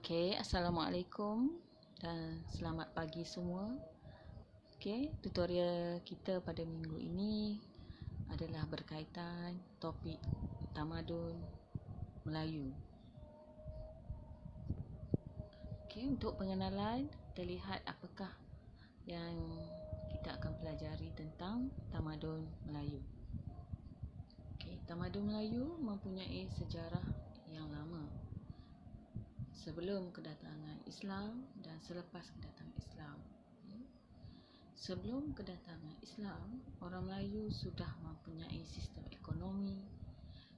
Assalamualaikum dan selamat pagi semua. Tutorial kita pada minggu ini adalah berkaitan topik tamadun Melayu. Untuk pengenalan, kita lihat apakah yang kita akan pelajari tentang tamadun Melayu. Tamadun Melayu mempunyai sejarah yang lama. Sebelum kedatangan Islam dan selepas kedatangan Islam. Sebelum kedatangan Islam, orang Melayu sudah mempunyai sistem ekonomi,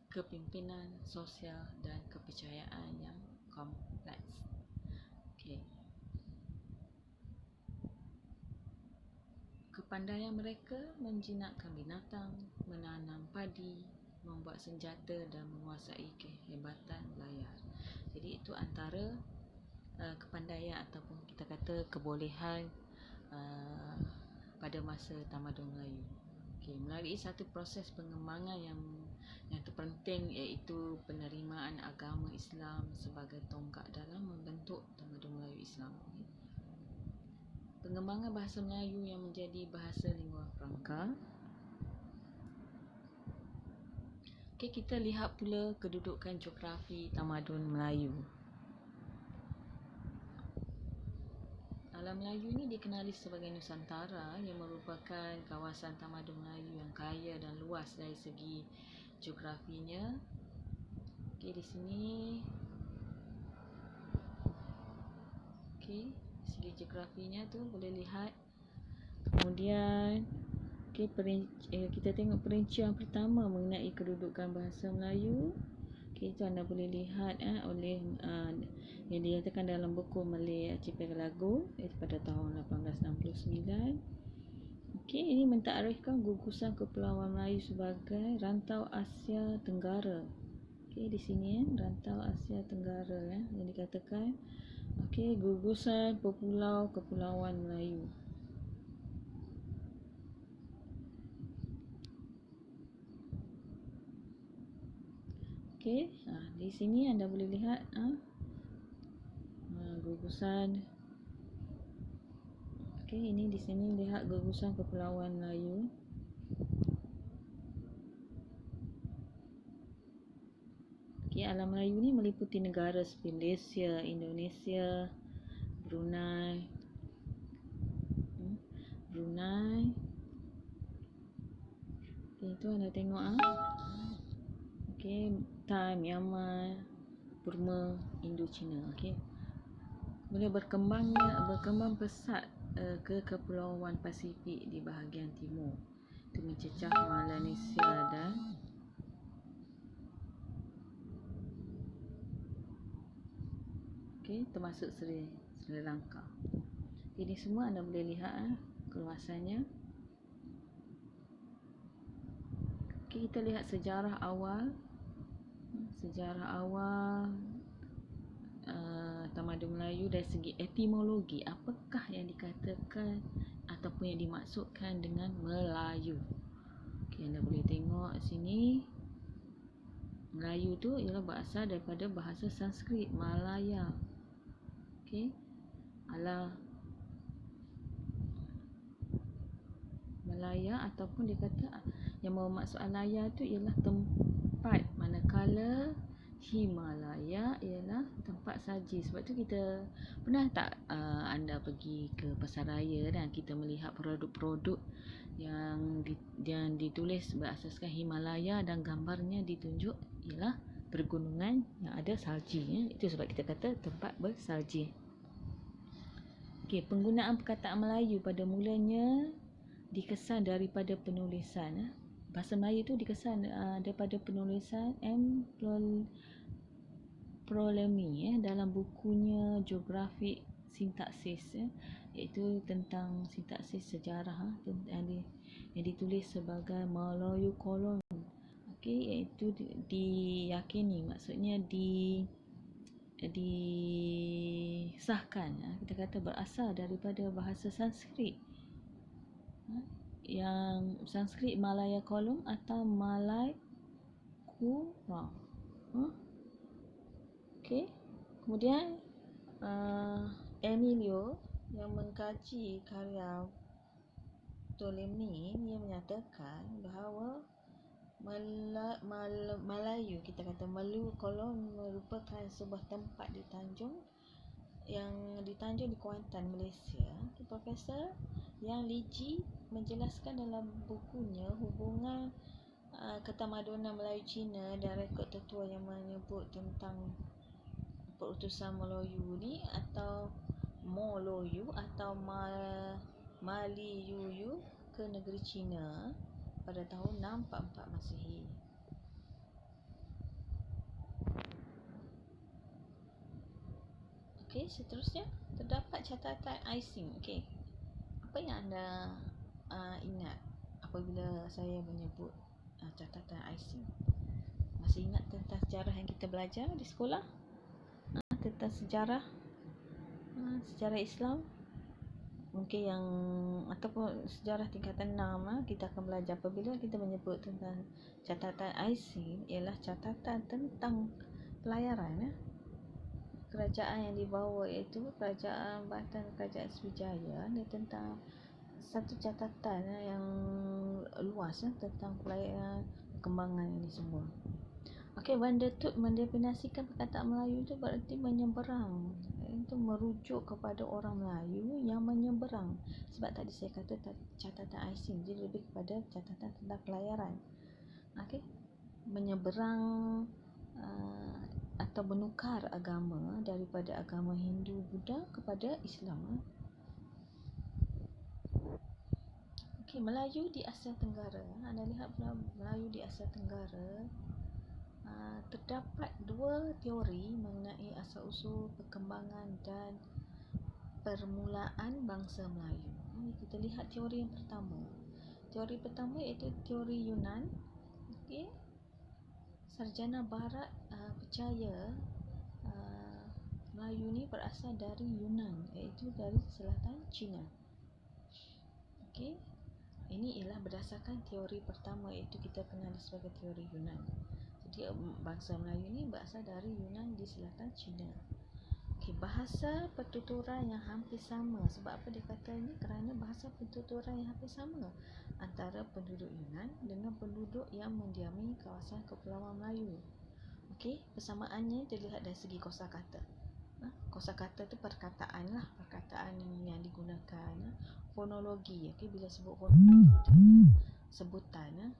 kepimpinan, sosial dan kepercayaan yang kompleks. Kepandaian mereka menjinakkan binatang, menanam padi, membuat senjata dan menguasai kehebatan layar. Jadi itu antara kepandaian ataupun kita kata kebolehan pada masa tamadun Melayu. Melalui satu proses pengembangan yang terpenting, iaitu penerimaan agama Islam sebagai tonggak dalam membentuk tamadun Melayu Islam. Pengembangan bahasa Melayu yang menjadi bahasa lingua franca. Kita lihat pula kedudukan geografi tamadun Melayu. Alam Melayu ini dikenali sebagai Nusantara yang merupakan kawasan tamadun Melayu yang kaya dan luas dari segi geografinya. Di sini segi geografinya tu boleh lihat. Kemudian kita tengok perincian pertama mengenai kedudukan bahasa Melayu. Itu anda boleh lihat oleh yang dinyatakan dalam buku Malay Archipelago pada tahun 1869. Ini mentakrifkan gugusan Kepulauan Melayu sebagai rantau Asia Tenggara. Di sini rantau Asia Tenggara yang dikatakan gugusan Kepulauan Melayu. Di sini anda boleh lihat gugusan. Ini di sini lihat gugusan Kepulauan Melayu. Alam Melayu ni meliputi negara seperti Malaysia, Indonesia, Brunei. Itu anda tengok Thai, Myanmar, Burma, Indochina. Kemudian berkembang pesat ke Kepulauan Pasifik di bahagian timur. Itu mencecah Melanesia dan termasuk Sri Lanka. Ini semua anda boleh lihat keluasannya. Kita lihat sejarah awal tamadun Melayu dari segi etimologi. Apakah yang dikatakan ataupun yang dimaksudkan dengan Melayu? Anda boleh tengok sini. Melayu tu ialah berasal daripada bahasa Sanskrit Malaya. Malaya ataupun dia kata yang bermaksud alaya tu ialah tempat, manakala Himalaya ialah tempat saji. Sebab tu kita pernah tak anda pergi ke pasaraya dan kita melihat produk-produk yang ditulis berasaskan Himalaya dan gambarnya ditunjuk ialah pergunungan yang ada salji. Itu sebab kita kata tempat bersalji. Penggunaan perkataan Melayu pada mulanya dikesan daripada penulisan. Bahasa Melayu tu dikesan daripada penulisan M. Ptolemy dalam bukunya Geographic Sintaksis, iaitu tentang sintaksis sejarah yang ditulis sebagai Melayu kolon. Iaitu diyakini, maksudnya disahkan, kita kata berasal daripada bahasa Sanskrit, yang Sanskrit Malaya kolon atau Malay Kurang. Kemudian Emilio yang mengkaji karya Ptolemy, dia menyatakan bahawa Melayu, kita kata Melayu kolon, merupakan sebuah tempat di Tanjung di Kuantan, Malaysia. Profesor Yang Liji menjelaskan dalam bukunya hubungan ketamadunan Melayu Cina dan rekod tertua yang menyebut tentang perutusan Melayu ni atau Moloyu atau Maliyuyu ke negeri Cina pada tahun 644 Masihi. Okey, seterusnya terdapat catatan icing. Okey, apa yang anda ingat apabila saya menyebut catatan icing? Masih ingat tentang sejarah yang kita belajar di sekolah? Tentang sejarah Islam? Mungkin yang ataupun sejarah tingkatan 6 kita akan belajar apabila kita menyebut tentang catatan icing ialah catatan tentang pelayaran kerajaan yang dibawa, iaitu kerajaan Batan, kerajaan Sriwijaya, dan tentang satu catatan yang luas tentang pelayaran perkembangan ini semua. Okey, Van der Tut mendefinisikan perkataan Melayu itu berarti menyeberang. Itu merujuk kepada orang Melayu yang menyeberang. Sebab tadi saya kata catatan icing, jadi lebih kepada catatan tentang pelayaran. Okey, menyeberang atau menukar agama daripada agama Hindu Buddha kepada Islam. Okey, Melayu di Asia Tenggara. Anda lihat pula Melayu di Asia Tenggara. Terdapat dua teori mengenai asal-usul perkembangan dan permulaan bangsa Melayu. Kita lihat teori yang pertama. Teori pertama iaitu teori Yunan. Okey, sarjana Barat percaya Melayu ni berasal dari Yunan, iaitu dari selatan China. Okey, ini ialah berdasarkan teori pertama, iaitu kita kenal sebagai teori Yunan. Jadi bangsa Melayu ni berasal dari Yunan di selatan China. Okey, bahasa pertuturan yang hampir sama. Sebab apa dia kata ini? Kerana bahasa pertuturan yang hampir sama antara penduduk Yunan dengan penduduk yang mendiami kawasan Kepulauan Melayu. Okey, persamaannya dilihat dari segi kosakata. Kosakata tu perkataan lah, perkataan yang digunakan. Fonologi, okey, bila sebut fonologi tu sebutan,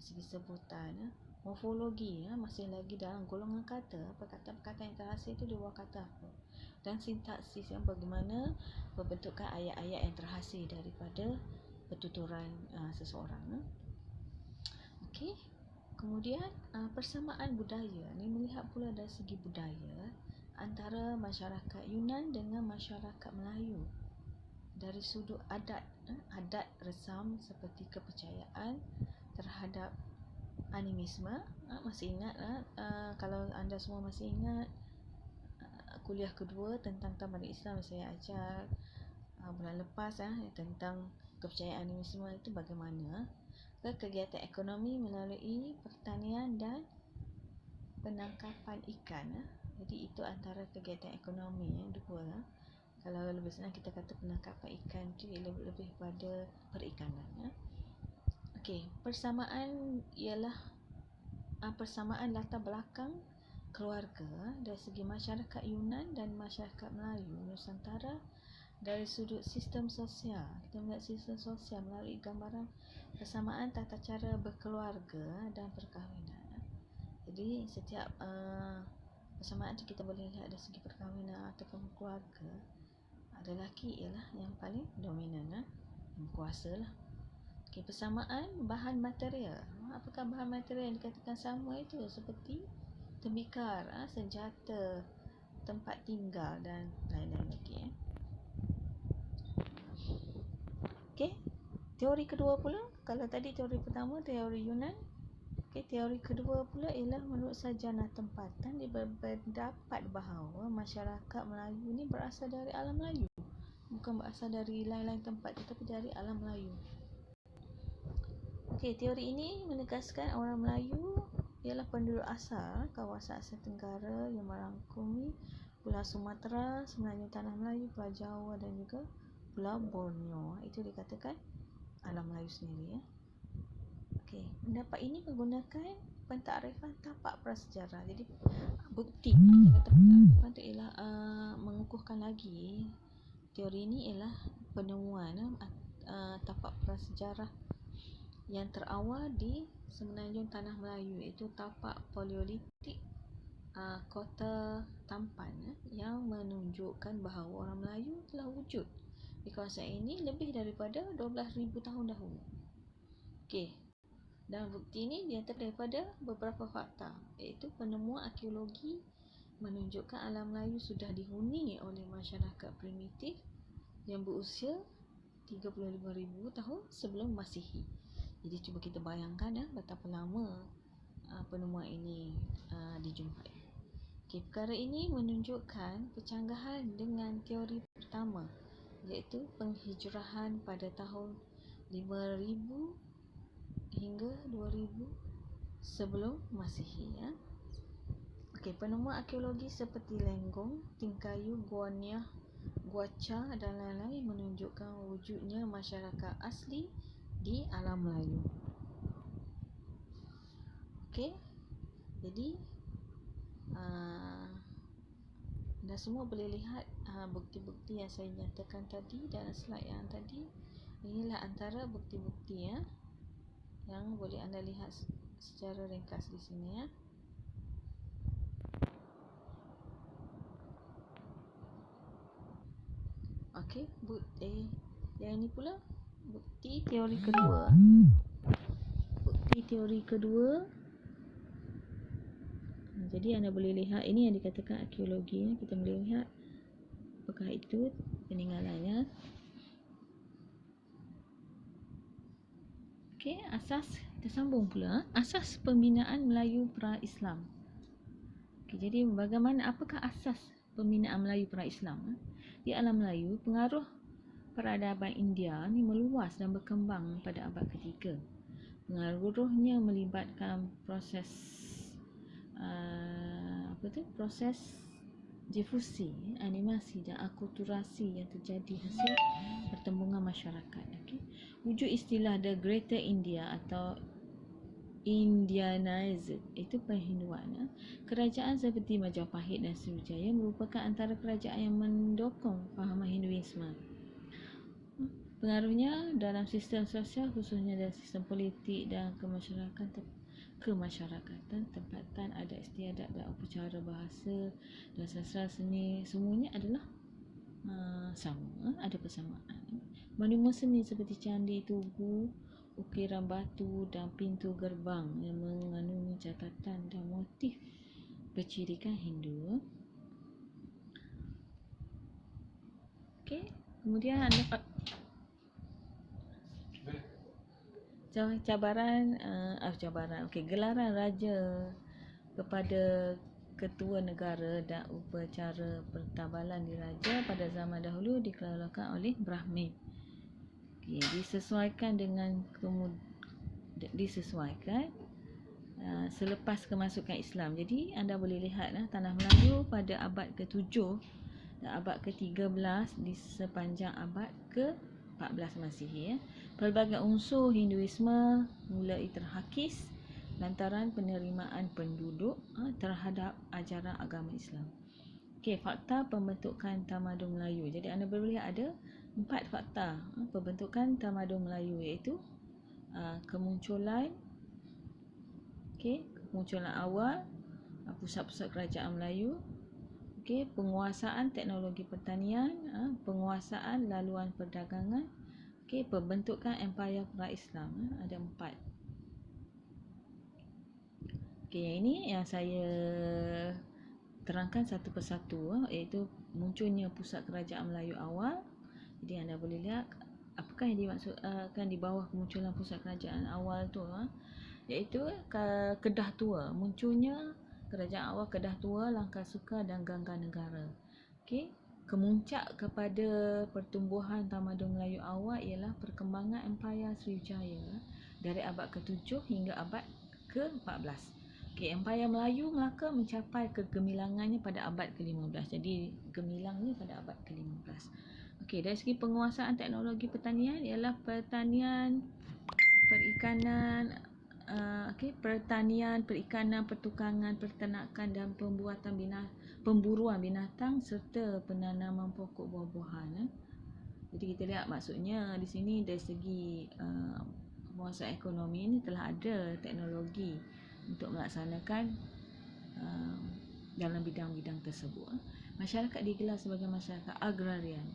segi sebutan. Morfologi masih lagi dalam golongan kata, perkataan-perkataan yang terhasil itu di bawah kata apa, dan sintaksis yang bagaimana pembentukan ayat-ayat yang terhasil daripada pertuturan seseorang. Okey, kemudian persamaan budaya ni melihat pula dari segi budaya antara masyarakat Yunan dengan masyarakat Melayu dari sudut adat, adat resam seperti kepercayaan terhadap animisme. Masih ingat kalau anda semua masih ingat kuliah kedua tentang tamadun Islam saya ajar bulan lepas tentang kepercayaan animisme itu bagaimana kegiatan ekonomi melalui pertanian dan penangkapan ikan. Jadi itu antara kegiatan ekonomi yang dua. Kalau lebih senang kita kata penangkapan ikan itu lebih pada perikanan. Okey, persamaan ialah persamaan latar belakang keluarga dari segi masyarakat Yunan dan masyarakat Melayu Nusantara dari sudut sistem sosial. Kita melihat sistem sosial melalui gambaran persamaan tata cara berkeluarga dan perkahwinan. Jadi setiap persamaan itu kita boleh lihat dari segi perkahwinan ataupun keluarga. Lelaki ialah yang paling dominan, yang kuasa lah. Okay, persamaan bahan material. Apakah bahan material yang dikatakan sama itu? Seperti tembikar, senjata, tempat tinggal dan lain-lain lagi. Okay, teori kedua pula, kalau tadi teori pertama teori Yunan, okay, teori kedua pula ialah menurut sarjana tempatan dia berpendapat bahawa masyarakat Melayu ni berasal dari alam Melayu, bukan berasal dari lain-lain tempat tetapi dari alam Melayu. Okey, teori ini menegaskan orang Melayu ialah penduduk asal kawasan Asia Tenggara yang merangkumi Pulau Sumatera, Semenanjung Tanah Melayu, Pulau Jawa dan juga Pulau Borneo. Itu dikatakan alam Melayu sendiri, ya. Okey, pendapat ini menggunakan pentakrifan tapak prasejarah. Jadi bukti kita kata pentakrifan itu ialah mengukuhkan lagi teori ini ialah penemuan tapak prasejarah yang terawal di Semenanjung Tanah Melayu, iaitu tapak Paleolitik Kota Tampan, yang menunjukkan bahawa orang Melayu telah wujud di kawasan ini lebih daripada 12,000 tahun dahulu. Okey, dan bukti ini diantara daripada beberapa fakta, iaitu penemuan arkeologi menunjukkan alam Melayu sudah dihuni oleh masyarakat primitif yang berusia 35,000 tahun sebelum Masihi. Jadi cuba kita bayangkan betapa lama penemuan ini dijumpai. Okay, perkara ini menunjukkan kecanggahan dengan teori pertama, iaitu penghijrahan pada tahun 5,000 hingga 2,000 sebelum Masihi, ya. Okey, penemuan arkeologi seperti Lenggong, Tingkayu, Gua Niah, Gua Cha dan lain-lain menunjukkan wujudnya masyarakat asli di alam Melayu. Okey, jadi anda semua boleh lihat bukti-bukti yang saya nyatakan tadi dalam slide yang tadi. Inilah antara bukti-bukti, ya, yang boleh anda lihat secara ringkas di sini, ya. Okey, bukti yang ini pula bukti teori kedua. Bukti teori kedua. Jadi anda boleh lihat ini yang dikatakan arkeologi, ya. Kita boleh lihat apakah itu peninggalannya. Okey, asas, kita sambung pula asas pembinaan Melayu pra-Islam. Okey, jadi bagaimana, apakah asas pembinaan Melayu pra-Islam? Di alam Melayu, pengaruh peradaban India ni meluas dan berkembang pada abad ketiga. Pengaruhnya melibatkan proses proses difusi, animasi dan akulturasi yang terjadi hasil pertembungan masyarakat. Okay. Wujud istilah The Greater India atau Indianized, itu perhinduan. Kerajaan seperti Majapahit dan Sriwijaya merupakan antara kerajaan yang mendokong fahaman Hinduisme. Pengaruhnya dalam sistem sosial, khususnya dalam sistem politik dan kemasyarakatan tempatan, ada istiadat dan upacara, bahasa dan sastra seni, semuanya adalah sama, ada persamaan. Monumen seni seperti candi, tugu, ukiran batu dan pintu gerbang yang mengandungi catatan dan motif bercirikan Hindu. Okey, kemudian anda gelaran raja kepada ketua negara dan upacara pertabalan diraja pada zaman dahulu dikeluarkan oleh Brahmin. Okay, disesuaikan selepas kemasukan Islam. Jadi anda boleh lihat tanah Melayu pada abad ke-7 dan abad ke-13 di sepanjang abad ke-14 Masihi. Pelbagai unsur Hinduisme mulai terhakis lantaran penerimaan penduduk terhadap ajaran agama Islam. Okey, fakta pembentukan tamadun Melayu. Jadi anda boleh lihat ada 4 fakta pembentukan tamadun Melayu, iaitu kemunculan awal pusat-pusat kerajaan Melayu, penguasaan teknologi pertanian, penguasaan laluan perdagangan, pembentukan empayar pra-Islam. Ada 4. Yang ini yang saya terangkan satu persatu, iaitu munculnya pusat kerajaan Melayu awal. Jadi anda boleh lihat apakah yang dimaksudkan di bawah kemunculan pusat kerajaan awal tu, iaitu Kedah Tua. Munculnya kerajaan awal Kedah Tua, Langkah Suka dan Gangga Negara. Kemuncak kepada pertumbuhan tamadun Melayu awal ialah perkembangan empayar Sriwijaya dari abad ke-7 hingga abad ke-14. Okey, Empayar Melayu Melaka mencapai kegemilangannya pada abad ke-15. Jadi gemilangnya pada abad ke-15. Okey, dari segi penguasaan teknologi pertanian ialah pertanian, perikanan, pertanian, perikanan, pertukangan, peternakan dan pemburuan binatang serta penanaman pokok buah-buahan. Jadi kita lihat maksudnya di sini dari segi penguasaan ekonomi ini telah ada teknologi untuk melaksanakan dalam bidang-bidang tersebut. Masyarakat digelar sebagai masyarakat agrarian.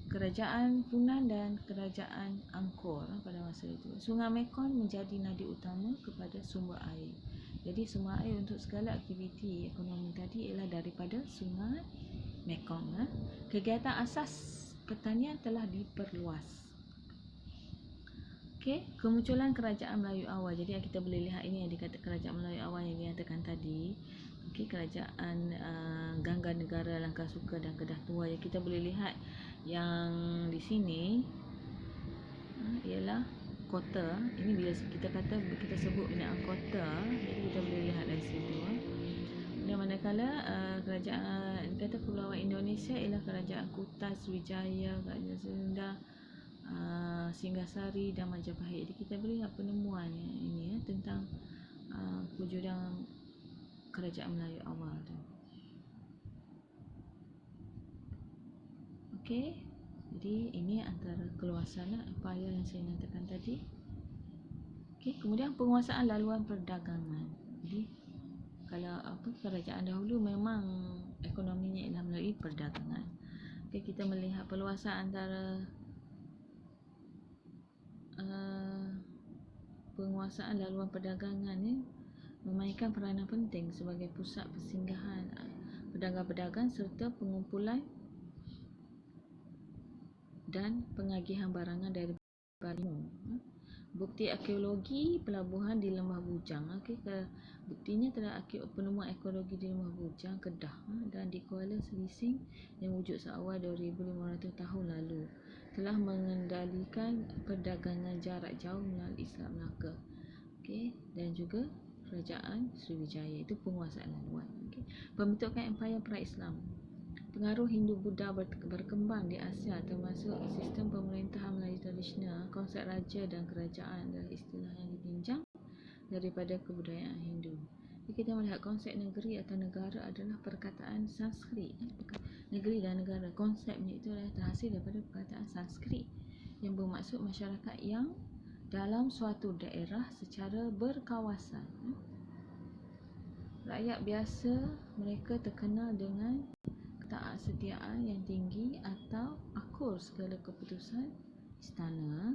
Kerajaan Funan dan Kerajaan Angkor pada masa itu. Sungai Mekong menjadi nadi utama kepada sumber air. Jadi sumber air untuk segala aktiviti ekonomi tadi ialah daripada Sungai Mekong. Kegiatan asas pertanian telah diperluas. Okey, kemunculan kerajaan Melayu awal. Jadi yang kita boleh lihat ini yang dikata kerajaan Melayu awal yang dinyatakan tadi. Okey, kerajaan Ganggar Negara Langkah Suka dan Kedah Tua yang kita boleh lihat yang di sini ialah kota. Ini bila kita kata kita sebut binaan kota, jadi kita boleh lihat dari situ. Dan manakala kerajaan kata Kepulauan Indonesia ialah kerajaan Kutas, Wijaya, Kerajaan Sunda, Singasari dan Majapahit. Jadi kita boleh lihat penemuan ini tentang kewujudan kerajaan Melayu awal tu. Okey, jadi ini antara keluasan empayar yang saya nyatakan tadi. Okey, kemudian penguasaan laluan perdagangan. Jadi kalau kerajaan dahulu memang ekonominya ialah melalui perdagangan. Okey, kita melihat perluasan antara penguasaan laluan perdagangan memainkan peranan penting sebagai pusat persinggahan pedagang-pedagang serta pengumpulan dan pengagihan barangan dari Balimu. Bukti arkeologi pelabuhan di Lembah Bujang. Buktinya terdapat penemuan arkeologi di Lembah Bujang, Kedah dan di Kuala Selising yang wujud seawal 2500 tahun lalu telah mengendalikan perdagangan jarak jauh melalui Selat Melaka. Dan juga kerajaan Sriwijaya itu penguasaan laluan. Pembentukan empayar pra-Islam. Pengaruh Hindu-Buddha berkembang di Asia termasuk sistem pemerintahan Melayu tradisional, konsep raja dan kerajaan adalah istilah yang dipinjam daripada kebudayaan Hindu. Jadi kita melihat konsep negeri atau negara adalah perkataan Sanskrit. Negeri dan negara, konsepnya itu adalah terhasil daripada perkataan Sanskrit yang bermaksud masyarakat yang dalam suatu daerah secara berkawasan. Rakyat biasa mereka terkenal dengan ketaatsetiaan yang tinggi atau akur segala keputusan istana.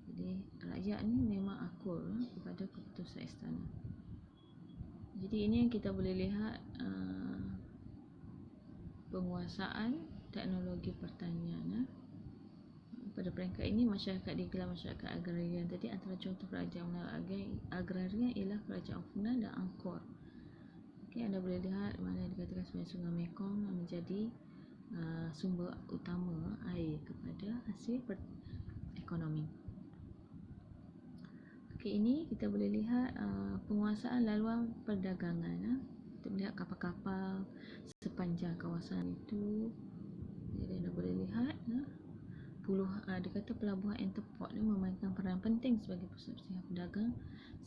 Jadi rakyat ni memang akur kepada keputusan istana. Jadi ini yang kita boleh lihat penguasaan teknologi pertanian. Pada peringkat ini masyarakat digelar masyarakat agrarian. Tadi antara contoh kerajaan agrarian ialah kerajaan Funan dan Angkor. Okey, anda boleh lihat mana dikatakan sebenarnya Sungai Mekong menjadi sumber utama air kepada hasil ekonomi. Okey, ini kita boleh lihat penguasaan laluan perdagangan. Kita melihat kapal-kapal sepanjang kawasan itu. Jadi anda boleh lihat dikata pelabuhan Enterport ni memainkan peran penting sebagai pusat persinggahan pedagang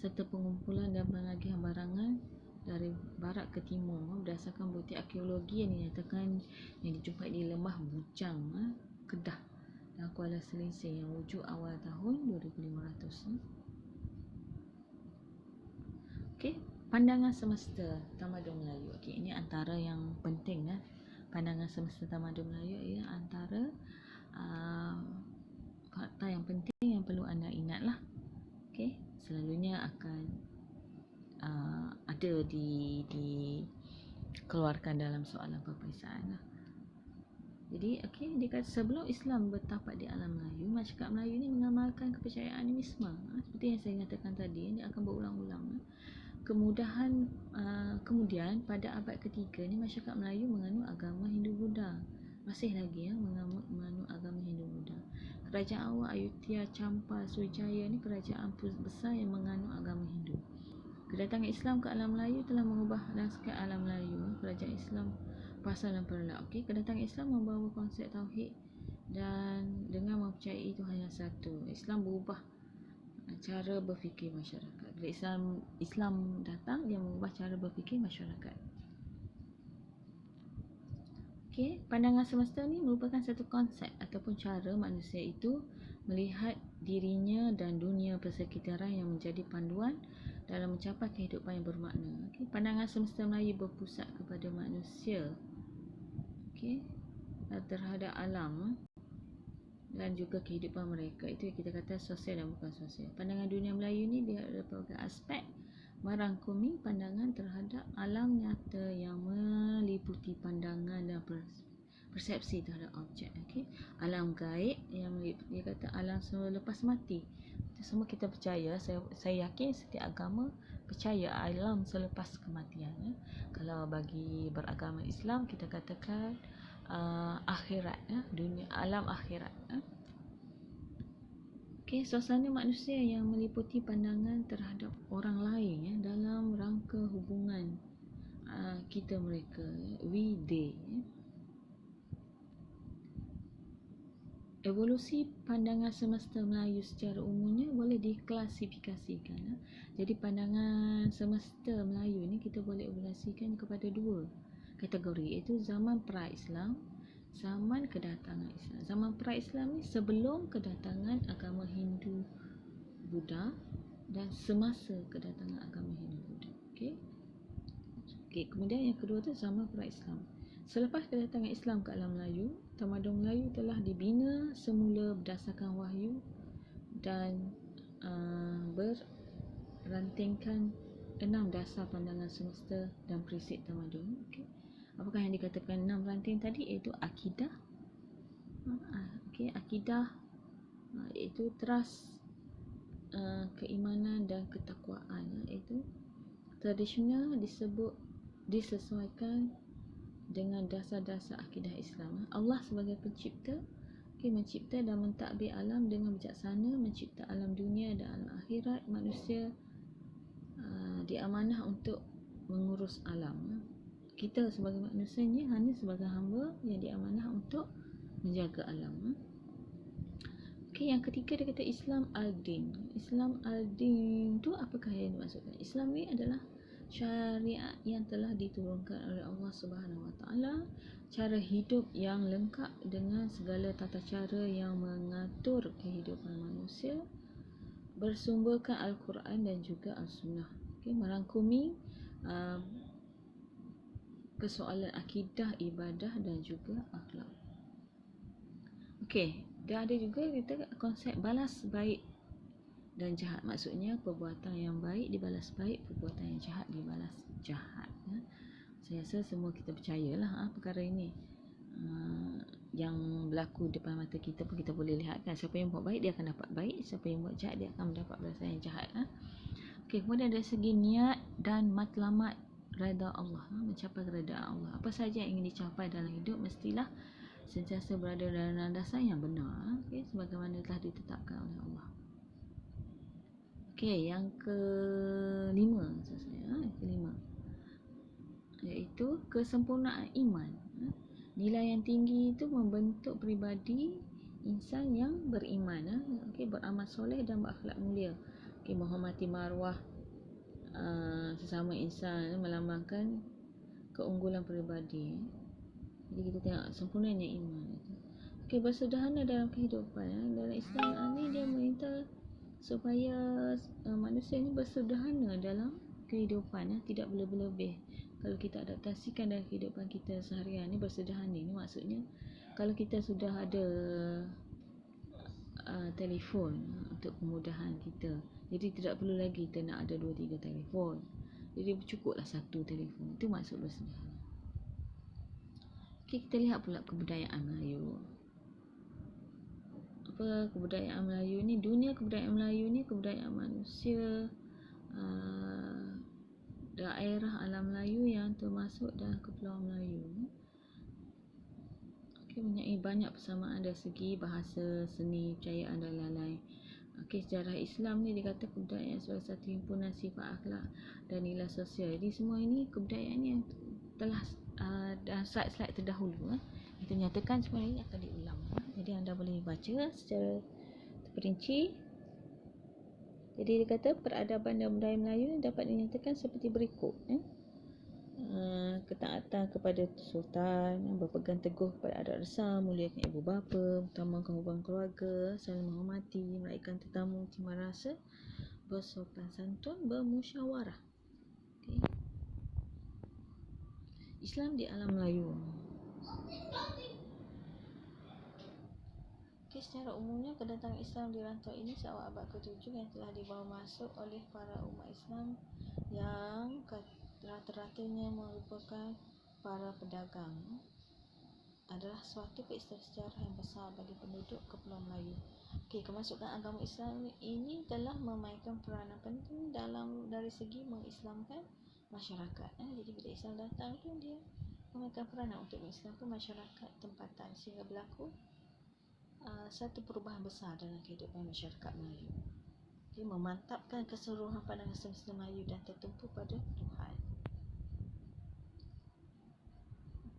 serta pengumpulan dan penagihan barangan dari barat ke timur berdasarkan bukti arkeologi yang dinyatakan yang dijumpai di Lembah Bujang, Kedah dan Kuala Selising yang wujud awal tahun 2500. Okey, pandangan semesta tamadun Melayu. Okey, ini antara yang penting pandangan semesta tamadun Melayu ialah antara fakta yang penting yang perlu anda ingatlah. Okey, selalunya akan ada dikeluarkan dalam soalan peperiksaan. Jadi dia kata sebelum Islam bertapak di alam Melayu, masyarakat Melayu ni mengamalkan kepercayaan animisme. Seperti yang saya nyatakan tadi, ini akan berulang-ulang. Kemudian pada abad ketiga ni masyarakat Melayu menganut agama Hindu-Buddha. Masih lagi menganut agama Hindu-Buddha. Kerajaan awal Ayutthaya, Champa, Sriwijaya ni kerajaan besar yang menganut agama Hindu. Kedatangan Islam ke alam Melayu telah mengubah lanskap alam Melayu. Kerajaan Islam pasal dan perlak. Okey, kedatangan Islam membawa konsep tauhid dan dengan mempercayai Tuhan yang satu. Islam berubah cara berfikir masyarakat. Bila Islam datang, dia mengubah cara berfikir masyarakat. Okey, pandangan semesta ni merupakan satu konsep ataupun cara manusia itu melihat dirinya dan dunia persekitaran yang menjadi panduan dalam mencapai kehidupan yang bermakna. Okey, pandangan semesta Melayu berpusat kepada manusia. Okey, terhadap alam dan juga kehidupan mereka. Itu yang kita kata sosial dan bukan sosial. Pandangan dunia Melayu ni dia merupakan aspek merangkumi pandangan terhadap alam nyata yang meliputi pandangan dan persepsi terhadap objek. Okay? Alam gaib yang dia kata alam selepas mati. Itu semua kita percaya. Saya yakin setiap agama percaya alam selepas kematian. Kalau bagi beragama Islam kita katakan akhirat, dunia alam akhirat. Okey, suasana manusia yang meliputi pandangan terhadap orang lain dalam rangka hubungan kita mereka, we they. Evolusi pandangan semesta Melayu secara umumnya boleh diklasifikasikan. Jadi pandangan semesta Melayu ni kita boleh evaluasikan kepada dua kategori, iaitu zaman pra-Islam, zaman kedatangan Islam. Zaman pra-Islam ni sebelum kedatangan agama Hindu Buddha dan semasa kedatangan agama Hindu Buddha. Okey. Okey, kemudian yang kedua tu zaman pra-Islam. Selepas kedatangan Islam ke alam Melayu, tamadun Melayu telah dibina semula berdasarkan wahyu dan berantingkan 6 dasar pandangan semesta dan prinsip tamadun. Okay. Apakah yang dikatakan 6 ranting tadi? Iaitu akidah. Akidah iaitu trust, keimanan dan ketakwaan. Iaitu tradisional disesuaikan dengan dasar-dasar akidah Islam. Allah sebagai pencipta, mencipta dan mentadbir alam dengan bijaksana, mencipta alam dunia dan alam akhirat. Manusia diamanah untuk mengurus alam. Kita sebagai manusia ni hanya sebagai hamba yang diamanah untuk menjaga alam. Okey, yang ketiga dia kata Islam al-Din. Islam al-Din tu apakah yang dimaksudkan? Islam ni adalah syariat yang telah diturunkan oleh Allah Subhanahu Wa Taala, cara hidup yang lengkap dengan segala tata cara yang mengatur kehidupan manusia, bersumberkan Al-Quran dan juga Al-Sunnah. Okay, merangkumi persoalan akidah, ibadah dan juga akhlak. Okey, dan ada juga kita konsep balas baik dan jahat. Maksudnya perbuatan yang baik dibalas baik, perbuatan yang jahat dibalas jahat. Saya rasa semua kita percayalah perkara ini. Yang berlaku depan mata kita pun kita boleh lihat kan. Siapa yang buat baik dia akan dapat baik, siapa yang buat jahat dia akan mendapat balasan yang jahat. Okey, kemudian dari segi niat dan matlamat redha Allah, mencapai redha Allah. Apa saja yang ingin dicapai dalam hidup mestilah sentiasa berada dalam landasan yang benar, sebagaimana telah ditetapkan oleh Allah. Okey, yang kelima iaitu kesempurnaan iman. Nilai yang tinggi itu membentuk peribadi insan yang beriman, beramal soleh dan berakhlak mulia. Menghormati maruah sesama insan melambangkan keunggulan peribadi. Jadi kita tengok sempurnanya iman. Bersederhana dalam kehidupan. Dalam Islam ni dia meminta supaya manusia ni bersederhana dalam kehidupan, tidak berlebih-lebih. Kalau kita adaptasikan dalam kehidupan kita seharian ni, bersederhana ni maksudnya kalau kita sudah ada telefon untuk kemudahan kita, jadi tidak perlu lagi kita nak ada 2-3 telefon. Jadi cukuplah satu telefon. Itu maksud bersederhana. Okey, kita lihat pula kebudayaan Melayu. Apa kebudayaan Melayu ni? Dunia kebudayaan Melayu ni kebudayaan manusia daerah alam Melayu yang termasuk dalam Kepulauan Melayu. Mempunyai banyak persamaan dari segi bahasa, seni, percayaan dan lain-lain. Okey, sejarah Islam ni dikata kebudayaan sebagai satu himpunan sifat akhlak dan nilai sosial. Jadi semua ini kebudayaan yang telah dalam slide-slide terdahulu kita nyatakan semua ini akan diulang. Jadi anda boleh baca secara terperinci. Jadi dikata peradaban dan budaya Melayu dapat dinyatakan seperti berikut. Ketaatan kepada sultan, berpegang teguh kepada adat resam, muliakan ibu bapa, utamakan hubungan keluarga, saling menghormati, meraihkan tetamu, timah rasa, bersopan santun, bermusyawarah. Okay. Islam di alam Melayu. Okay, secara umumnya kedatangan Islam di rantau ini seawal abad ke-7 yang telah dibawa masuk oleh para umat Islam yang rata-ratanya merupakan para pedagang adalah suatu peristiwa sejarah yang besar bagi penduduk Kepulauan Melayu. Okey, kemasukan agama Islam ini telah memainkan peranan penting dari segi mengislamkan masyarakat. Jadi bila Islam datang tu dia memainkan peranan untuk mengislamkan masyarakat tempatan sehingga berlaku satu perubahan besar dalam kehidupan masyarakat Melayu. Dia memantapkan keseluruhan pandangan semesta Melayu dan tertumpu pada Tuhan.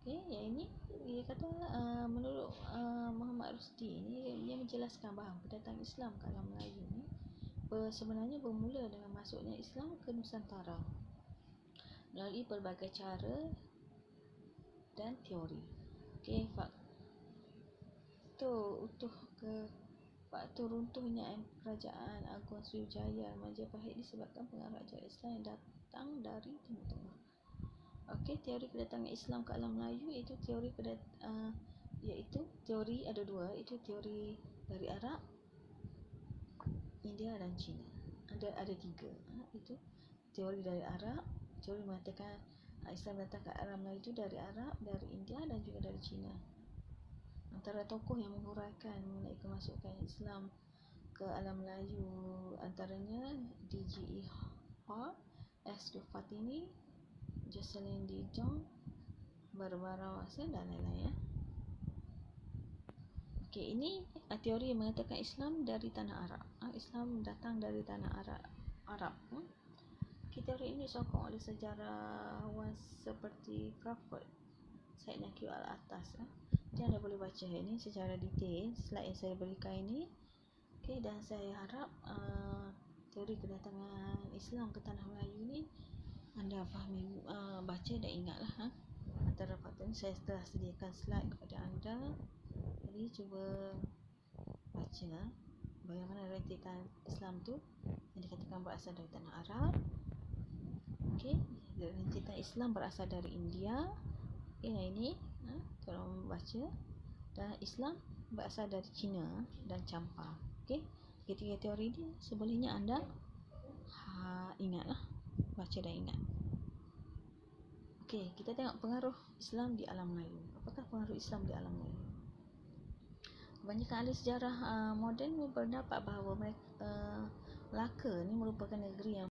Okey, yang ini dia kata menurut Muhammad Rusdi ini dia menjelaskan bahawa kedatangan Islam ke alam Melayu ni sebenarnya bermula dengan masuknya Islam ke Nusantara melalui pelbagai cara dan teori. Okey, faktor runtuhnya Kerajaan Agung Sriwijaya Majapahit disebabkan pengaruh ajaran Islam yang datang dari Timur Tengah. Okey, teori kedatangan Islam ke alam Melayu iaitu teori ada dua, iaitu teori dari Arab, India dan China. Ada tiga. Itu teori dari Arab, teori mengatakan Islam datang ke alam Melayu itu dari Arab, dari India dan juga dari China. Antara tokoh yang menghuraikan mengenai kemasukan Islam ke alam Melayu antaranya D.G.E. Hall, S. Fatini, Jocelyn D. Jong, Barbara Watson dan lain-lain. Okey, ini teori yang mengatakan Islam dari tanah Arab. Islam datang dari tanah Arab. Okay, teori ini disokong oleh sejarawan seperti Crawford, Said Naqi Al-Atas. Jadi anda boleh baca ini secara detail slide yang saya berikan ini. Okey, dan saya harap teori kedatangan Islam ke tanah Melayu ni anda fahami, baca dan ingatlah. Antara faktor ini saya telah sediakan slide kepada anda. Jadi cuba baca bagaimana rentikan Islam tu yang dikatakan berasal dari tanah Arab. Okey, rentikan Islam berasal dari India. Okey, yang ini tolong baca. Dan Islam berasal dari China dan Champa. Okey, ketiga teori ni sebolehnya anda ingatlah, baca dan ingat. Okey, kita tengok pengaruh Islam di alam Melayu. Apakah pengaruh Islam di alam Melayu? Kebanyakan ahli sejarah moden berpendapat bahawa Melaka ni merupakan negeri yang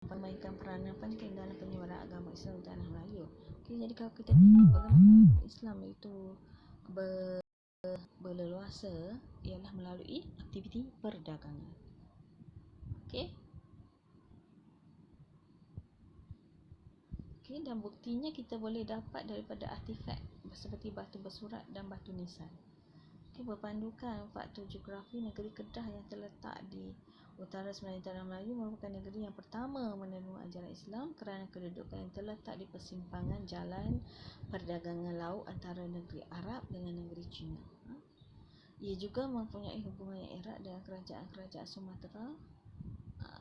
memainkan peranan penting dalam penyebaran agama Islam di tanah Melayu. Okay, jadi kalau kita tengok bagaimana Islam itu berleluasa ialah melalui aktiviti perdagangan. Okey. Okey, dan buktinya kita boleh dapat daripada artifak seperti batu bersurat dan batu nisan. Okey, berpandukan faktor geografi, negeri Kedah yang terletak di utara semenanjung tanah Melayu merupakan negeri yang pertama menerima ajaran Islam kerana kedudukan yang terletak di persimpangan jalan perdagangan laut antara negeri Arab dengan negeri China. Ia juga mempunyai hubungan yang erat dengan kerajaan-kerajaan Sumatera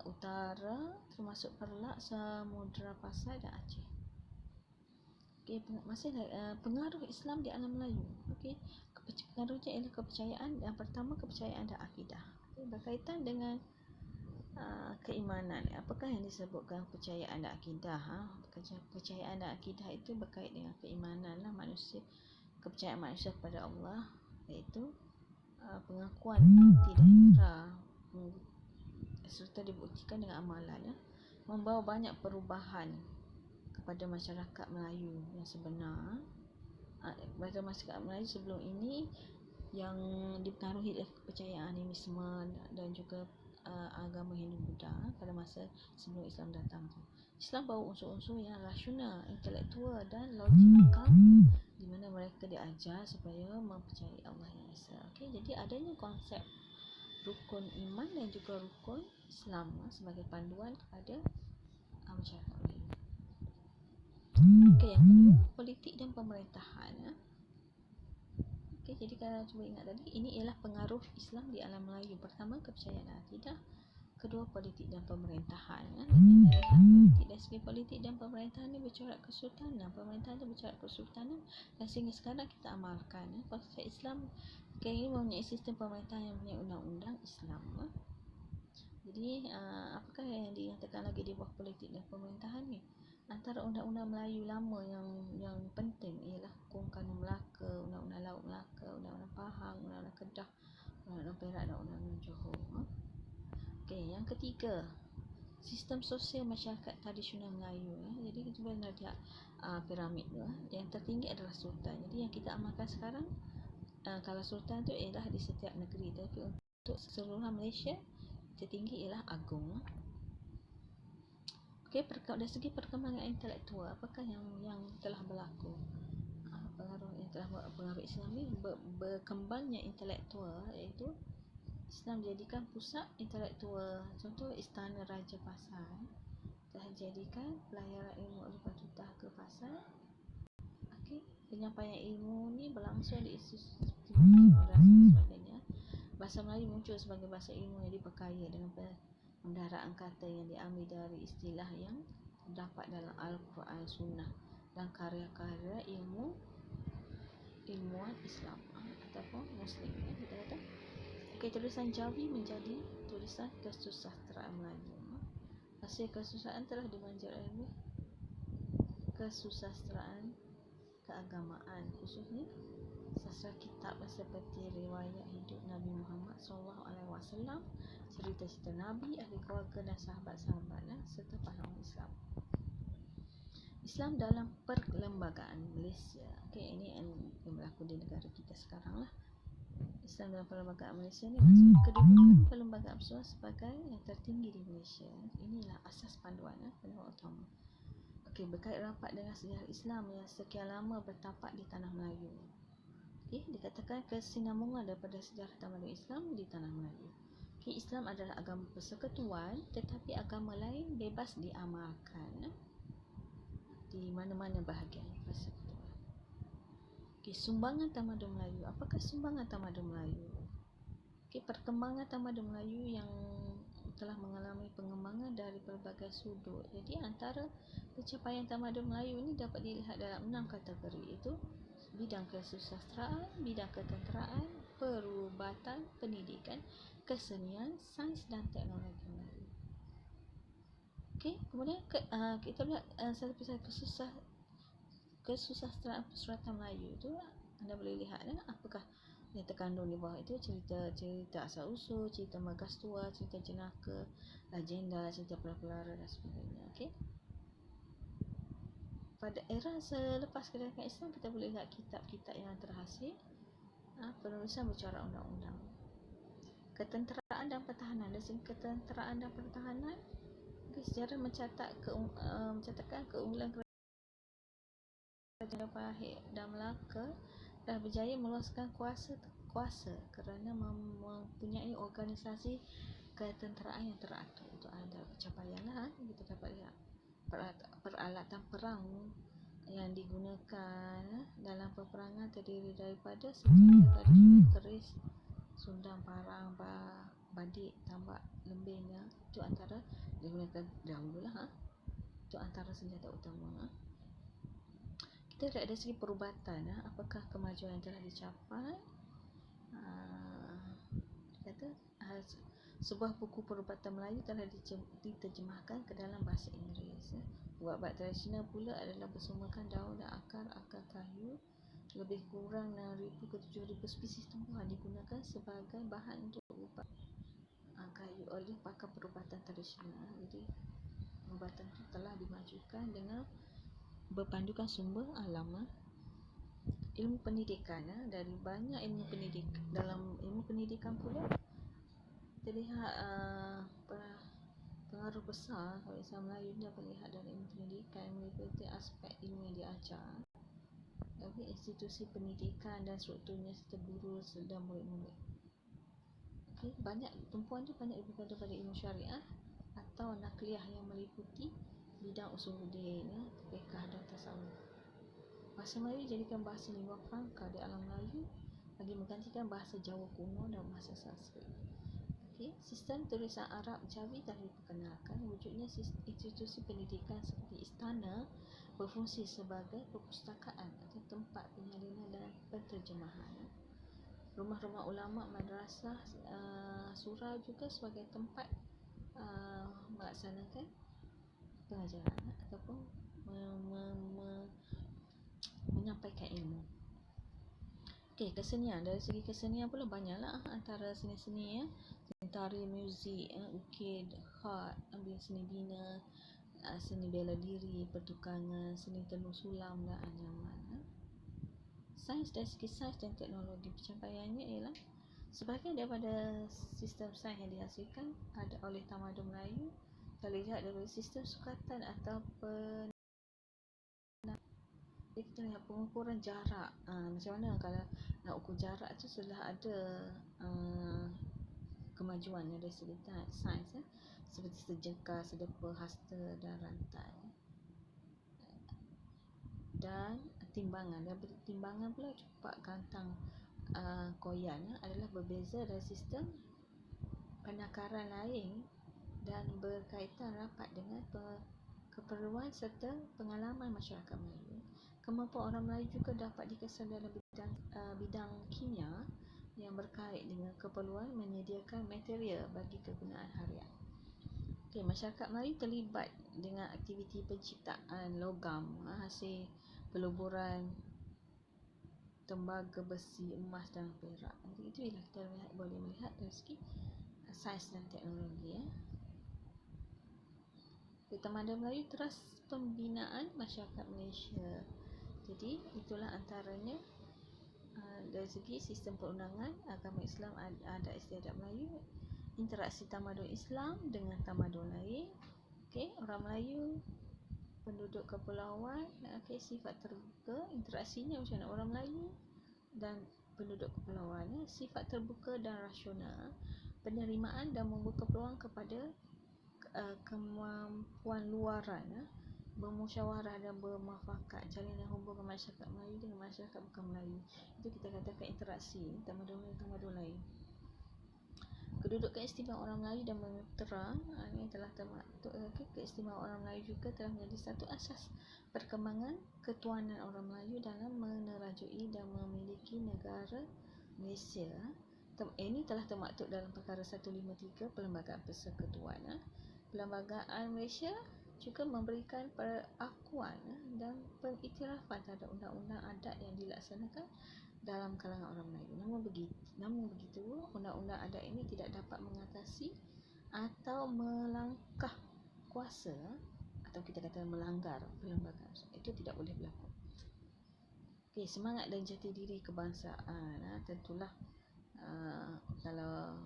Utara termasuk Perlak, Samudra Pasai dan Aceh. Okey, pengaruh Islam di alam Melayu. Okey, pengaruhnya ialah kepercayaan. Yang pertama, kepercayaan dan akidah. Okay, berkaitan dengan keimanan. Apakah yang disebutkan kepercayaan dan akidah? Kepercayaan dan akidah itu berkait dengan keimanan lah manusia, kepercayaan manusia kepada Allah, iaitu pengakuan tidak ikrar serta dibuktikan dengan amalan, membawa banyak perubahan kepada masyarakat Melayu yang sebenar. Pada masyarakat Melayu sebelum ini yang dipengaruhi oleh kepercayaan animisme dan juga agama Hindu Buddha pada masa sebelum Islam datang tu. Islam bawa unsur-unsur yang rasional, intelektual dan logik akal, di mana mereka diajar supaya mempercayai Allah yang Esa. Okey, jadi adanya konsep rukun iman dan juga rukun Islam sebagai panduan kepada masyarakat Melayu. Okey, yang kedua, politik dan pemerintahan. Okey, jadi kalau cuba ingat tadi, ini ialah pengaruh Islam di alam Melayu. Pertama, kepercayaan akidah. Kedua, politik dan pemerintahan. Politik dari segi politik dan pemerintahan ni bercorak kesultanan, pemerintahan tu bercorak kesultanan, dan sehingga sekarang kita amalkan konsep Islam. Ini mempunyai sistem pemerintahan yang punya undang-undang Islam. Jadi apakah yang dinyatakan lagi di bawah politik dan pemerintahan ni? Antara undang-undang Melayu lama yang penting ialah Hukum Kanun Melaka, Undang-Undang Laut Melaka, Undang-Undang Pahang, Undang-Undang Kedah, Undang-Undang Perak dan Undang-Undang Johor. Okey, yang ketiga, sistem sosial masyarakat tradisional Melayu. Jadi kita boleh lihat piramid tu. Yang tertinggi adalah sultan. Jadi yang kita amalkan sekarang, kalau sultan tu ialah di setiap negeri, tapi untuk keseluruhan Malaysia tertinggi ialah agung. Okey, dari segi perkembangan intelektual, apakah yang telah berlaku? Pengaruh yang telah pengaruh Islam ni, berkembangnya intelektual, iaitu Islam dijadikan pusat intelektual. Contoh, Istana Raja Pasar telah dijadikan pelayaran ilmu oleh Patutah ke Pasar. Okey, penyampaian ilmu ni berlangsung di institusi madrasah dan sebagainya. Bahasa Melayu muncul sebagai bahasa ilmu yang diperkaya dengan pendaraan kata yang diambil dari istilah yang terdapat dalam Al-Quran, Sunnah dan karya-karya ilmuwan Islam ataupun Muslim. Kita kata, okey, tulisan Jawi menjadi tulisan kesusastraan Melayu. Hasil kesusastraan telah dimanjur oleh kesusastraan keagamaan, khususnya sastra kitab seperti riwayat hidup Nabi Muhammad SAW, cerita-cerita Nabi, ahli keluarga dan sahabat-sahabat, serta pahlawan Islam. Islam dalam perlembagaan Malaysia. Okey, ini yang berlaku di negara kita sekarang lah. Islam dalam perlembagaan Malaysia ni maksudnya kedudukan perlembagaan bersuara sebagai yang tertinggi di Malaysia. Inilah asas panduan utama. Okey, berkait rapat dengan sejarah Islam yang sekian lama bertapak di tanah Melayu. Okey, dikatakan kesinambungan daripada sejarah tamadun Islam di tanah Melayu. Okey, Islam adalah agama persekutuan, tetapi agama lain bebas diamalkan di mana-mana bahagian persekutuan. Okey, sumbangan tamadun Melayu. Apakah sumbangan tamadun Melayu? Okey, perkembangan tamadun Melayu yang telah mengalami pengembangan dari pelbagai sudut. Jadi antara pencapaian tamadun Melayu ini dapat dilihat dalam 6 kategori, iaitu bidang kesusastraan, bidang ketenteraan, perubatan, pendidikan, kesenian, sains dan teknologi Melayu. Okey, kemudian kita lihat satu persatu kesusastraan persuratan Melayu itu. Anda boleh lihat apakah yang terkandung di bawah itu: cerita asal usul, cerita Megas Tua, cerita jenaka, legenda, cerita pelara dan sebagainya. Okey. Pada era selepas kedatangan Islam, kita boleh lihat kitab-kitab yang terhasil, penulisan bercorak undang-undang. Ketenteraan dan pertahanan. Dari segi ketenteraan dan pertahanan, sejarah mencatatkan keunggulan Kerajaan Pahit dan Melaka telah berjaya meluaskan kuasa kerana mempunyai organisasi ketenteraan yang teratur. Itu adalah pencapaian lah. Kita dapat lihat peralatan perang yang digunakan dalam peperangan terdiri daripada senjata tradisional keris, sundang, parang, badik, tambak, lembing. Itu antara digunakan dahulu lah. Itu antara senjata utama. Kita lihat dari segi perubatan, apakah kemajuan yang telah dicapai. Kata sebuah buku perubatan Melayu telah diterjemahkan ke dalam bahasa Inggeris. Ubat-ubat tradisional pula adalah bersumberkan daun dan akar kayu. Lebih kurang 6,000 ke 7,000 spesies tumbuhan digunakan sebagai bahan untuk ubat kayu oleh pakar perubatan tradisional. Jadi perubatan itu telah dimajukan dengan berpandukan sumber alam. ilmu pendidikan, dari banyak ilmu pendidikan, dalam ilmu pendidikan pula terlihat pengaruh besar kalau Islam Melayu ni dapat lihat dari ilmu pendidikan meliputi aspek ilmu yang diajar, institusi pendidikan dan strukturnya serta guru dan murid-murid. Banyak tumpuan tu banyak lebih pada ilmu syariah atau nakliyah yang meliputi bidang usuluddin, fiqh dan tasawuf. Bahasa Melayu dijadikan bahasa lingua franca di alam Melayu bagi menggantikan bahasa Jawa kuno dan bahasa Sanskrit. Sistem tulisan Arab Jawi telah diperkenalkan. Wujudnya institusi pendidikan seperti istana berfungsi sebagai perpustakaan atau tempat penyalinan dan penterjemahan. Rumah-rumah ulama, madrasah, surau juga sebagai tempat melaksanakan pengajaran ataupun menyampaikan ilmu. Kesenian, dari segi kesenian pula banyaklah antara seni-seni seni tari, muzik, ukir, khat, seni bina, seni bela diri, pertukangan, seni tenun sulam dan anyaman. Sains, dari segi sains dan teknologi, pencapaiannya ialah sebahagian daripada sistem sains yang dihasilkan oleh tamadun Melayu terlihat dari sistem sukatan atau kita lihat pengukuran jarak. Macam mana kalau nak ukur jarak tu sudah ada kemajuan dari segi sains, seperti sejengkal, sedepa, hasta dan rantai. Dan timbangan, pula cupak, gantang, koyan adalah berbeza dari sistem penakaran lain dan berkaitan rapat dengan keperluan serta pengalaman masyarakat Melayu. Kemampuan orang Melayu juga dapat dikesan dalam bidang kimia yang berkait dengan keperluan menyediakan material bagi kegunaan harian. Masyarakat Melayu terlibat dengan aktiviti penciptaan logam, hasil peluburan tembaga, besi, emas dan perak. Itu ialah kita boleh melihat dari segi sains dan teknologi. Tamadun Melayu teras pembinaan masyarakat Malaysia. Jadi itulah antaranya dari segi sistem perundangan, agama Islam, adat istiadat Melayu, interaksi tamadun Islam dengan tamadun lain. Orang Melayu, penduduk kepulauan, sifat terbuka, interaksinya macam mana orang Melayu dan penduduk kepulauan, sifat terbuka dan rasional, penerimaan dan membuka peluang kepada kemampuan luaran, bermusyawarah dan bermuafakat, jalinan hubungan masyarakat Melayu dengan masyarakat bukan Melayu. Itu kita katakan interaksi tamadun lain. Kedudukan istimewa orang Melayu dan Mitra ini telah termaktub. Keistimewaan orang Melayu juga telah menjadi satu asas perkembangan ketuanan orang Melayu dalam menerajui dan memiliki negara Malaysia. Ini telah termaktub dalam perkara 153 Perlembagaan Persekutuan. Perlembagaan Malaysia juga memberikan perakuan dan pengiktirafan terhadap undang-undang adat yang dilaksanakan dalam kalangan orang Melayu. Namun begitu, undang-undang adat ini tidak dapat mengatasi atau melangkah kuasa, atau kita kata melanggar perlembagaan. Itu tidak boleh berlaku. Semangat dan jati diri kebangsaan, tentulah kalau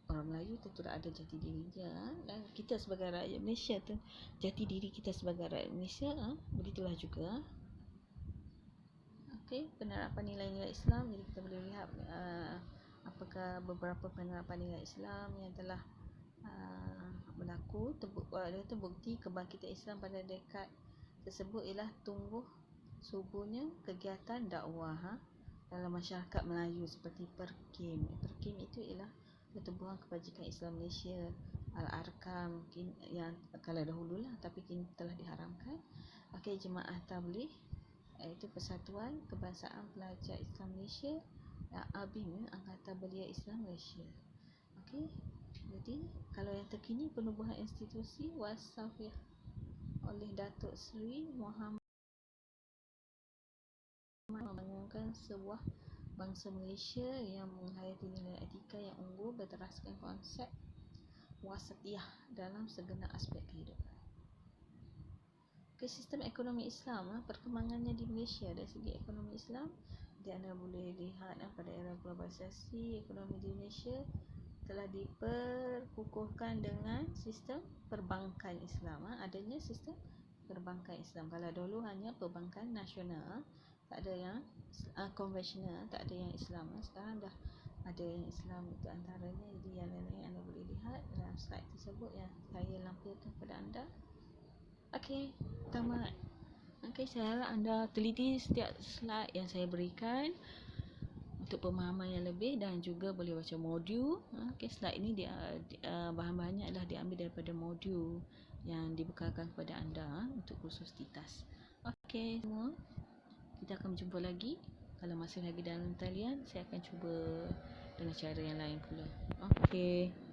orang Melayu tentulah ada jati diri dia, dan kita sebagai rakyat Malaysia jati diri kita sebagai rakyat Malaysia begitulah juga. Penerapan nilai-nilai Islam, jadi kita boleh lihat apakah beberapa penerapan nilai Islam yang telah berlaku. Terbukti kebangkitan Islam pada dekad tersebut ialah tumbuh suburnya kegiatan dakwah dalam masyarakat Melayu seperti Perkim. Perkim itu ialah Pertubuhan Kebajikan Islam Malaysia, Al-Arkam, yang kalau dahululah tapi kini telah diharamkan. Jemaah Tabligh, iaitu Persatuan Kebangsaan Pelajar Islam Malaysia, dan ABIM, Angkatan Belia Islam Malaysia. Jadi kalau yang terkini, penubuhan institusi Wasafiyah oleh Datuk Seri Muhammad membangunkan sebuah bangsa Malaysia yang menghayati nilai etika yang unggul berteraskan konsep wasatiyah dalam segenap aspek kehidupan. ke sistem ekonomi Islam, perkembangannya di Malaysia dari segi ekonomi Islam. Jadi anda boleh lihat pada era globalisasi, ekonomi di Malaysia telah diperkukuhkan dengan sistem perbankan Islam. Adanya sistem perbankan Islam. Kalau dulu hanya perbankan nasional, tak ada yang konvensional, tak ada yang Islam. Sekarang dah ada yang Islam, itu antaranya. Jadi yang lain-lain anda boleh lihat dalam slide tersebut yang saya lampirkan kepada anda. Okey, tamat. Okey, saya harap anda teliti setiap slide yang saya berikan untuk pemahaman yang lebih dan juga boleh baca modul. Okey, slide ini bahan-bahannya adalah diambil daripada modul yang dibekalkan kepada anda untuk kursus TITAS. Okey semua, kita akan berjumpa lagi. Kalau masih lagi dalam talian, saya akan cuba dengan cara yang lain pula. Okey.